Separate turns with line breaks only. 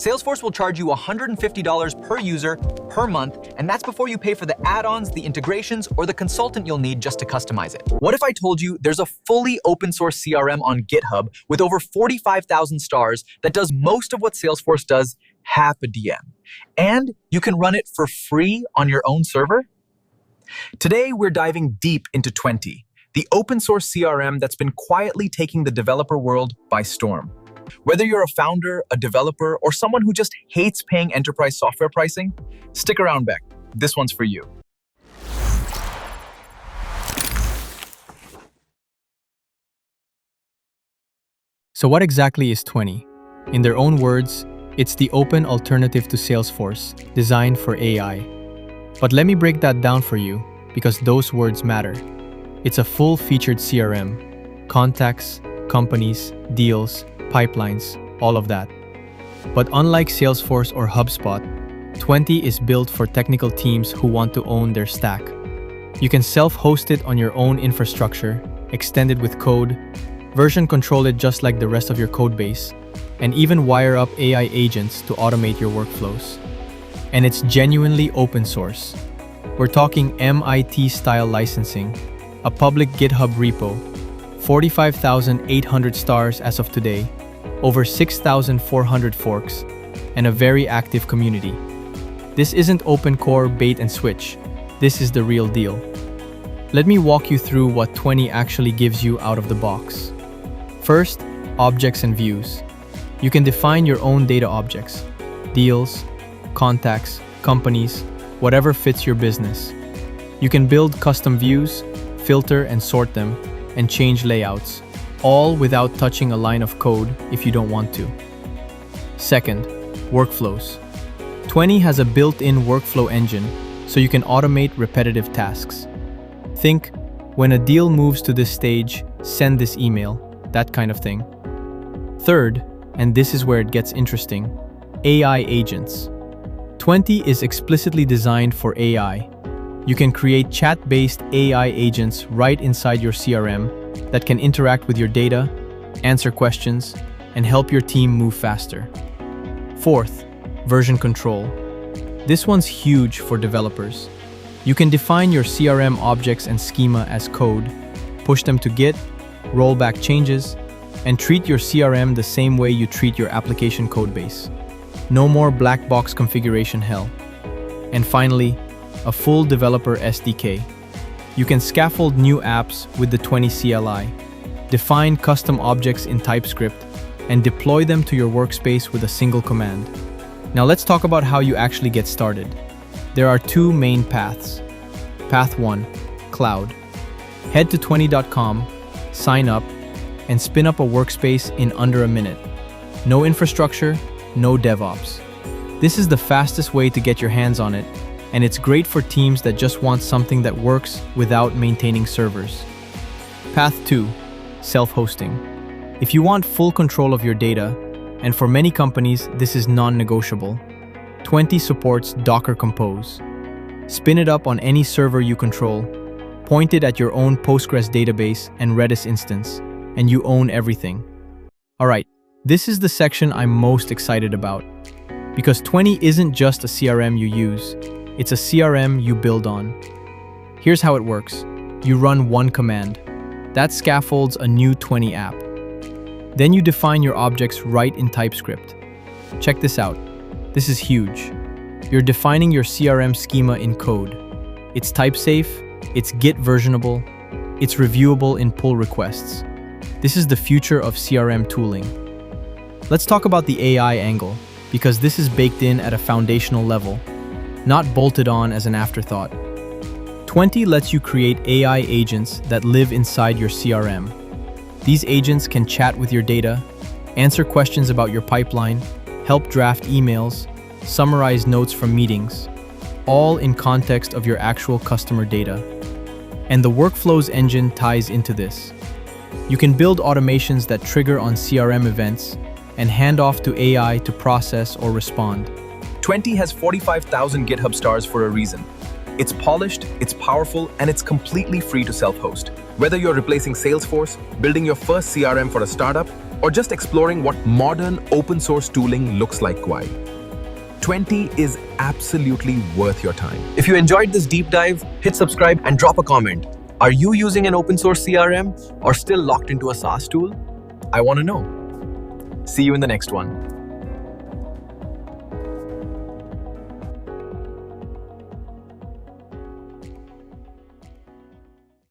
Salesforce will charge you $150 per user per month, and that's before you pay for the add-ons, the integrations, or the consultant you'll need just to customize it. What if I told you there's a fully open source CRM on GitHub with over 45,000 stars that does most of what Salesforce does half a DM, and you can run it for free on your own server? Today, we're diving deep into Twenty, the open source CRM that's been quietly taking the developer world by storm. Whether you're a founder, a developer, or someone who just hates paying enterprise software pricing, stick around, Beck. This one's for you.
So what exactly is Twenty? In their own words, it's the open alternative to Salesforce, designed for AI. But let me break that down for you, because those words matter. It's a full-featured CRM, contacts, companies, deals, pipelines, all of that. But unlike Salesforce or HubSpot, Twenty is built for technical teams who want to own their stack. You can self-host it on your own infrastructure, extend it with code, version control it just like the rest of your code base, and even wire up AI agents to automate your workflows. And it's genuinely open source. We're talking MIT-style licensing, a public GitHub repo, 45,800 stars as of today, over 6,400 forks, and a very active community. This isn't open core bait and switch. This is the real deal. Let me walk you through what Twenty actually gives you out of the box. First, objects and views. You can define your own data objects, deals, contacts, companies, whatever fits your business. You can build custom views, filter and sort them, and change layouts, all without touching a line of code if you don't want to. Second, workflows. Twenty has a built-in workflow engine, so you can automate repetitive tasks. Think, when a deal moves to this stage, send this email, that kind of thing. Third, and this is where it gets interesting, AI agents. Twenty is explicitly designed for AI. You can create chat-based AI agents right inside your CRM that can interact with your data, answer questions, and help your team move faster. Fourth, version control. This one's huge for developers. You can define your CRM objects and schema as code, push them to Git, roll back changes, and treat your CRM the same way you treat your application codebase. No more black box configuration hell. And finally, a full developer SDK. You can scaffold new apps with the Twenty CLI, define custom objects in TypeScript, and deploy them to your workspace with a single command. Now let's talk about how you actually get started. There are two main paths. Path 1, Cloud. Head to twenty.com, sign up, and spin up a workspace in under a minute. No infrastructure, no DevOps. This is the fastest way to get your hands on it, and it's great for teams that just want something that works without maintaining servers. Path 2, self-hosting. If you want full control of your data, and for many companies this is non-negotiable, Twenty supports Docker Compose. Spin it up on any server you control, point it at your own Postgres database and Redis instance, and you own everything. Alright, this is the section I'm most excited about, because Twenty isn't just a CRM you use, it's a CRM you build on. Here's how it works. You run one command. That scaffolds a new Twenty app. Then you define your objects right in TypeScript. Check this out. This is huge. You're defining your CRM schema in code. It's type-safe, it's Git versionable, it's reviewable in pull requests. This is the future of CRM tooling. Let's talk about the AI angle, because this is baked in at a foundational level, not bolted on as an afterthought. Twenty lets you create AI agents that live inside your CRM. These agents can chat with your data, answer questions about your pipeline, help draft emails, summarize notes from meetings, all in context of your actual customer data. And the workflows engine ties into this. You can build automations that trigger on CRM events and hand off to AI to process or respond.
Twenty has 45,000 GitHub stars for a reason. It's polished, it's powerful, and it's completely free to self-host. Whether you're replacing Salesforce, building your first CRM for a startup,
or just exploring what modern open source tooling looks like why. 20 is absolutely worth your time.
If you enjoyed this deep dive, hit subscribe and drop a comment. Are you using an open source CRM or still locked into a SaaS tool? I want to know. See you in the next one.